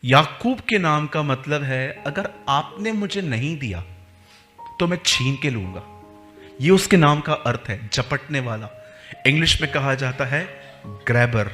याकूब के नाम का मतलब है अगर आपने मुझे नहीं दिया तो मैं छीन के लूंगा। ये उसके नाम का अर्थ है, झपटने वाला। इंग्लिश में कहा जाता है ग्रैबर।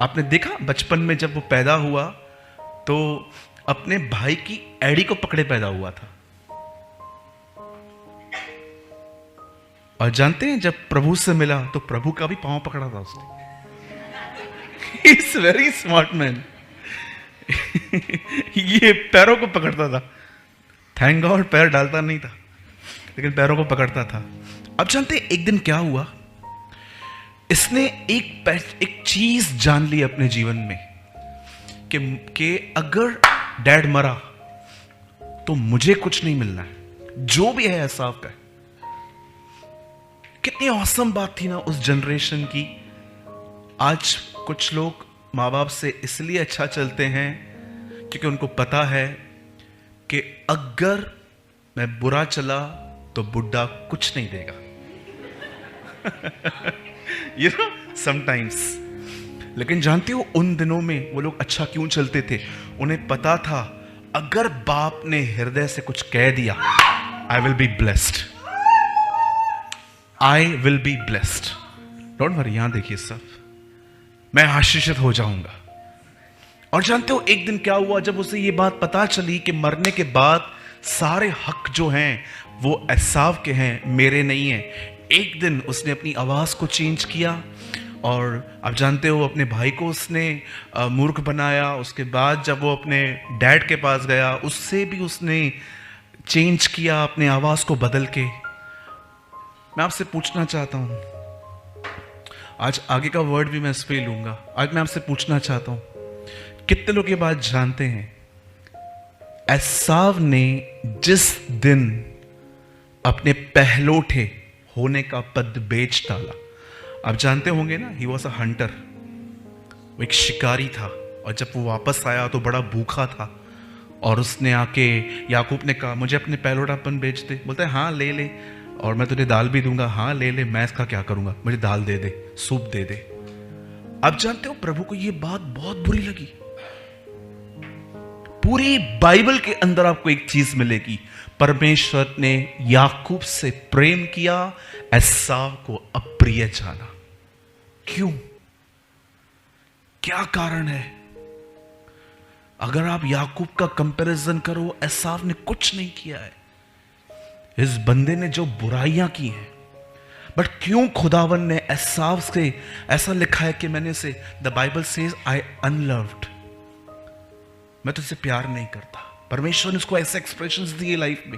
आपने देखा बचपन में जब वो पैदा हुआ तो अपने भाई की एड़ी को पकड़े पैदा हुआ था। और जानते हैं जब प्रभु से मिला तो प्रभु का भी पांव पकड़ा था उसने। Is very smart man. ये पैरों को पकड़ता था। थैंक गॉड पैर डालता नहीं था, लेकिन पैरों को पकड़ता था। अब जानते हैं एक दिन क्या हुआ, इसने एक चीज जान ली अपने जीवन में कि अगर डैड मरा तो मुझे कुछ नहीं मिलना है, जो भी है एसाव का। कितनी औसम बात थी ना उस जनरेशन की। आज कुछ लोग माँ बाप से इसलिए अच्छा चलते हैं क्योंकि उनको पता है कि अगर मैं बुरा चला तो बुढ़ा कुछ नहीं देगा। You know sometimes. लेकिन जानते हो उन दिनों में वो लोग अच्छा क्यों चलते थे? उन्हें पता था अगर बाप ने हृदय से कुछ कह दिया, I will be blessed, I will be blessed. Don't worry, यहां देखिए सब, मैं आशीषित हो जाऊंगा। और जानते हो एक दिन क्या हुआ, जब उसे ये बात पता चली कि मरने के बाद सारे हक जो हैं वो एसाव के हैं, मेरे नहीं है। एक दिन उसने अपनी आवाज को चेंज किया और आप जानते हो अपने भाई को उसने मूर्ख बनाया। उसके बाद जब वो अपने डैड के पास गया उससे भी उसने चेंज किया, अपने आवाज को बदल के। मैं आपसे पूछना चाहता हूं, आज आगे का वर्ड भी मैं इस पे लूंगा। आज मैं आपसे पूछना चाहता हूं, कितने लोग ये बात जानते हैं एसाव ने जिस दिन अपने पहलोठे होने का पद बेच डाला, आप जानते होंगे ना, ही वॉज अ हंटर, वो एक शिकारी था। और जब वो वापस आया तो बड़ा भूखा था और उसने आके याकूब ने कहा मुझे अपने पहलोठापन बेच दे। बोलता है हाँ ले ले, और मैं तुझे दाल भी दूंगा। हाँ ले ले, मैं इसका क्या करूंगा, मुझे दाल दे दे, सूप दे दे। अब जानते हो प्रभु को यह बात बहुत बुरी लगी। पूरी बाइबल के अंदर आपको एक चीज मिलेगी, परमेश्वर ने याकूब से प्रेम किया, एसाव को अप्रिय जाना। क्यों? क्या कारण है? अगर आप याकूब का कंपैरिजन करो, एसाव ने कुछ नहीं किया है। इस बंदे ने जो बुराइयां की हैं, बट क्यों खुदावन ने एसाव से ऐसा लिखा है कि मैंने से the Bible says I unloved, मैं तुझसे प्यार नहीं करता। परमेश्वर ने उसको ऐसे एक्सप्रेशंस दिए लाइफ में।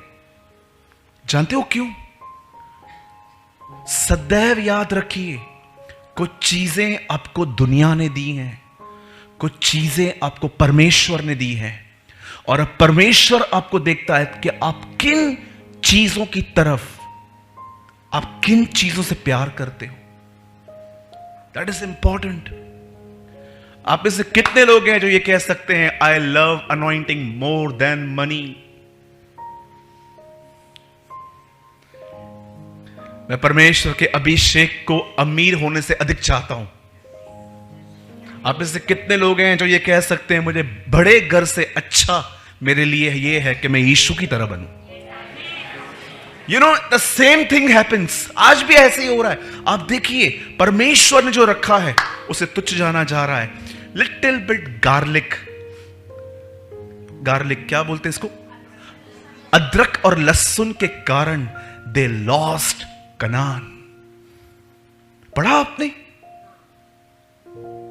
जानते हो क्यों? सदैव याद रखिए, कुछ चीजें आपको दुनिया ने दी हैं, कुछ चीजें आपको परमेश्वर ने दी हैं। और अब परमेश्वर आपको देखता है कि आप किन चीजों की तरफ, आप किन चीजों से प्यार करते हो। That is important. आप में से कितने लोग हैं जो ये कह सकते हैं I love anointing more than money? मैं परमेश्वर के अभिषेक को अमीर होने से अधिक चाहता हूं। आप में से कितने लोग हैं जो ये कह सकते हैं मुझे बड़े घर से अच्छा मेरे लिए ये है कि मैं यीशु की तरह बनूं? You know the same thing happens. आज भी ऐसे ही हो रहा है। आप देखिए परमेश्वर ने जो रखा है उसे तुच्छ जाना जा रहा है। लिटिल बिट गार्लिक, गार्लिक क्या बोलते हैं इसको, अदरक और लहसुन के कारण दे लॉस्ट कनान। पढ़ा आपने?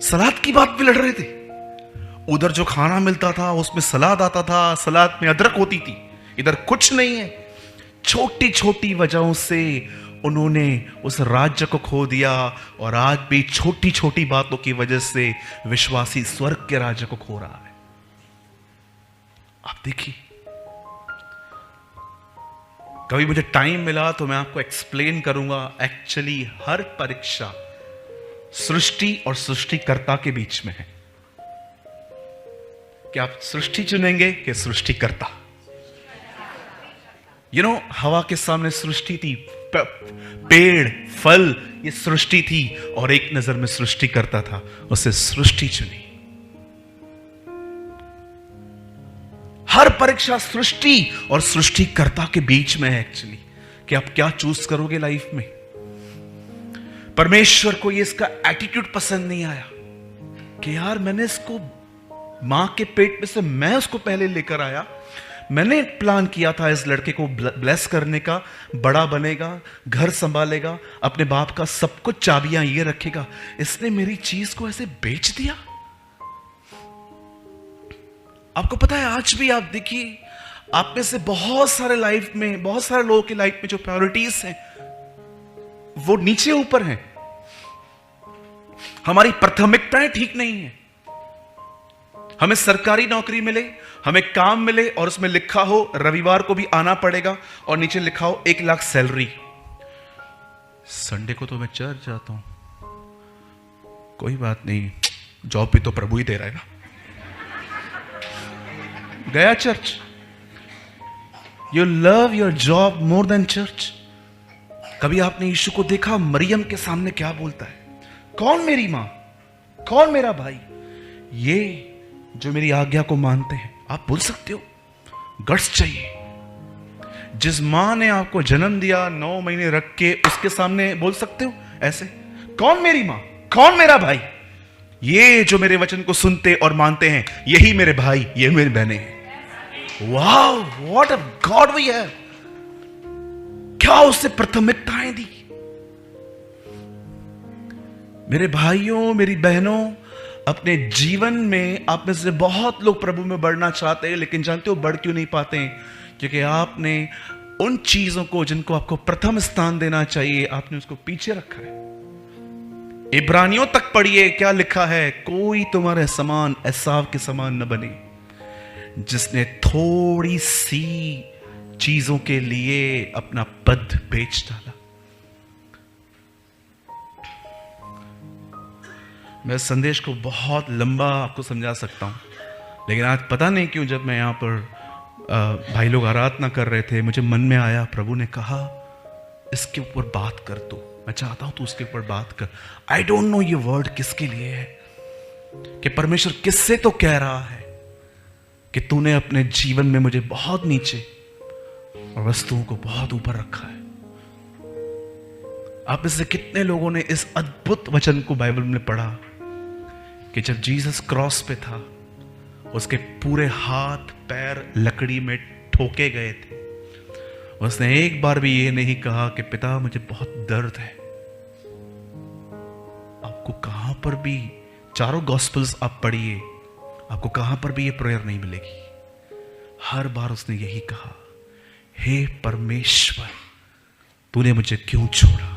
सलाद की बात भी लड़ रहे थे। उधर जो खाना मिलता था उसमें सलाद आता था, सलाद में अदरक होती थी, इधर कुछ नहीं है। छोटी छोटी वजहों से उन्होंने उस राज्य को खो दिया, और आज भी छोटी छोटी बातों की वजह से विश्वासी स्वर्ग के राज्य को खो रहा है। आप देखिए, कभी मुझे टाइम मिला तो मैं आपको एक्सप्लेन करूंगा। एक्चुअली हर परीक्षा सृष्टि और सृष्टिकर्ता के बीच में है। क्या आप सृष्टि चुनेंगे कि सृष्टिकर्ता? यू नो हवा के सामने सृष्टि थी, पेड़ फल ये सृष्टि थी, और एक नजर में सृष्टि करता था, उसे सृष्टि चुनी। हर परीक्षा सृष्टि और सृष्टिकर्ता के बीच में है एक्चुअली, कि आप क्या चूज करोगे लाइफ में। परमेश्वर को ये इसका एटीट्यूड पसंद नहीं आया कि यार मैंने इसको मां के पेट में से मैं उसको पहले लेकर आया, मैंने प्लान किया था इस लड़के को ब्लेस करने का, बड़ा बनेगा, घर संभालेगा, अपने बाप का सब कुछ चाबियां ये रखेगा, इसने मेरी चीज को ऐसे बेच दिया। आपको पता है आज भी आप देखिए, आप में से बहुत सारे लाइफ में, बहुत सारे लोगों की लाइफ में जो प्रायोरिटीज हैं वो नीचे ऊपर हैं। हमारी प्राथमिकताएं ठीक नहीं है। हमें सरकारी नौकरी मिले, हमें काम मिले और उसमें लिखा हो रविवार को भी आना पड़ेगा और नीचे लिखा हो 1 लाख सैलरी। संडे को तो मैं चर्च जाता हूं, कोई बात नहीं, जॉब भी तो प्रभु ही दे रहा है ना, गया church. You love your job more than church. कभी आपने यीशु को देखा मरियम के सामने क्या बोलता है? कौन मेरी मां, कौन मेरा भाई? ये जो मेरी आज्ञा को मानते हैं। आप बोल सकते हो, गट्स चाहिए। जिस मां ने आपको जन्म दिया 9 महीने रख के, उसके सामने बोल सकते हो ऐसे, कौन मेरी मां, कौन मेरा भाई? ये जो मेरे वचन को सुनते और मानते हैं, यही मेरे भाई, ये मेरी बहनें हैं। Wow, what a god we have. क्या उससे प्राथमिकताएं दी। मेरे भाइयों, मेरी बहनों, अपने जीवन में आप में से बहुत लोग प्रभु में बढ़ना चाहते हैं, लेकिन जानते हो बढ़ क्यों नहीं पाते हैं? क्योंकि आपने उन चीजों को जिनको आपको प्रथम स्थान देना चाहिए, आपने उसको पीछे रखा है। इब्रानियों तक पढ़िए, क्या लिखा है? कोई तुम्हारे समान एसाव के समान न बने, जिसने थोड़ी सी चीजों के लिए अपना पद बेच डाला। मैं संदेश को बहुत लंबा आपको समझा सकता हूं, लेकिन आज पता नहीं क्यों जब मैं यहां पर भाई लोग आराधना कर रहे थे, मुझे मन में आया, प्रभु ने कहा इसके ऊपर बात कर तू, मैं चाहता हूं तू उसके ऊपर बात कर। आई डोंट नो ये वर्ड किसके लिए है, कि परमेश्वर किससे तो कह रहा है कि तूने अपने जीवन में मुझे बहुत नीचे और वस्तुओं को बहुत ऊपर रखा है। आप में से कितने लोगों ने इस अद्भुत वचन को बाइबल में पढ़ा कि जब जीसस क्रॉस पे था, उसके पूरे हाथ पैर लकड़ी में ठोके गए थे, उसने एक बार भी ये नहीं कहा कि पिता मुझे बहुत दर्द है। आपको कहां पर भी, चारों गॉस्पेल्स आप पढ़िए, आपको कहां पर भी ये प्रेयर नहीं मिलेगी। हर बार उसने यही कहा, हे परमेश्वर तूने मुझे क्यों छोड़ा।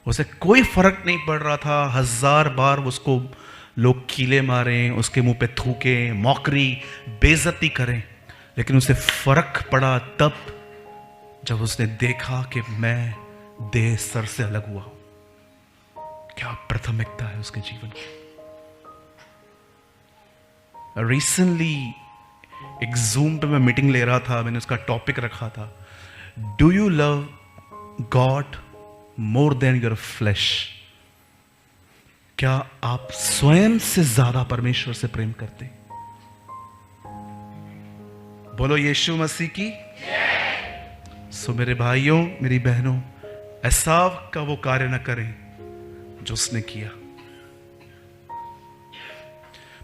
उसे कोई फर्क नहीं पड़ रहा था, 1000 बार उसको लोग कीले मारें, उसके मुंह पे थूके, मौकरी, बेइज्जती करें, लेकिन उसे फर्क पड़ा तब जब उसने देखा कि मैं देह सर से अलग हुआ हूं। क्या प्राथमिकता है उसके जीवन की। रिसेंटली एक जूम पे मैं मीटिंग ले रहा था, मैंने उसका टॉपिक रखा था, do you love God more than your flash. क्या आप स्वयं से ज्यादा परमेश्वर से प्रेम करते? बोलो यीशु मसीह की। सो मेरे भाइयों, मेरी बहनों, एसाव का वो कार्य न करें जो उसने किया।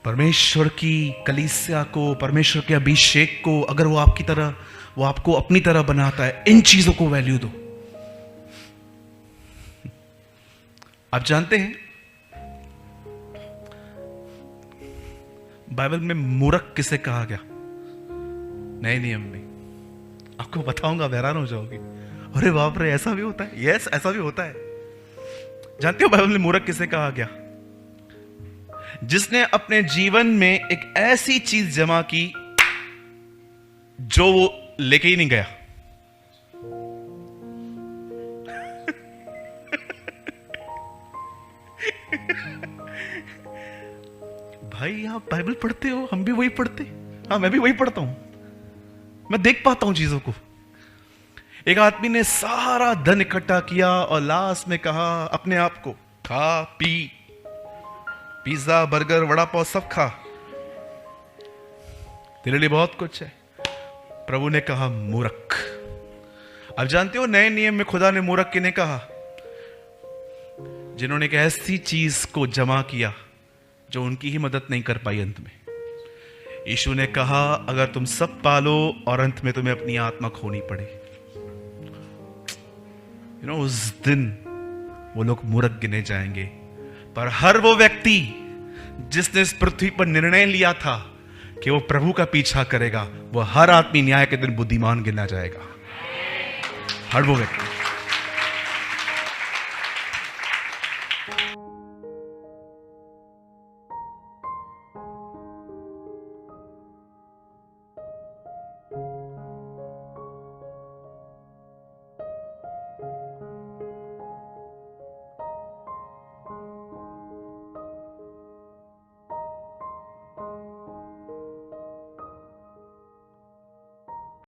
परमेश्वर की कलीसिया को, परमेश्वर के अभिषेक को, अगर वो आपकी तरह, वो आपको अपनी तरह बनाता है, इन चीजों को वैल्यू दो। आप जानते हैं बाइबल में मूर्ख किसे कहा गया? नए नियम में। आपको बताऊंगा, हैरान हो जाओगे। अरे बाप रे, ऐसा भी होता है? यस, ऐसा भी होता है। जानते हो बाइबल में मूर्ख किसे कहा गया? जिसने अपने जीवन में एक ऐसी चीज जमा की जो वो लेके ही नहीं गया। भाई आप बाइबल पढ़ते हो, हम भी वही पढ़ते। हाँ, मैं भी वही पढ़ता हूं, मैं देख पाता हूं चीजों को। एक आदमी ने सारा धन इकट्ठा किया और लास्ट में कहा अपने आप को, खा P, pizza burger vada pav सब खा, तेरे लिए बहुत कुछ है। प्रभु ने कहा मूर्ख। अब जानते हो नए नियम में खुदा ने मूर्ख किन्हें कहा? जिन्होंने एक ऐसी चीज को जमा किया जो उनकी ही मदद नहीं कर पाई। अंत में यीशु ने कहा अगर तुम सब पालो और अंत में तुम्हें अपनी आत्मा खोनी पड़े, उस दिन वो लोग मूर्ख गिने जाएंगे। पर हर वो व्यक्ति जिसने इस पृथ्वी पर निर्णय लिया था कि वो प्रभु का पीछा करेगा, वो हर आदमी न्याय के दिन बुद्धिमान गिना जाएगा। हर वो व्यक्ति।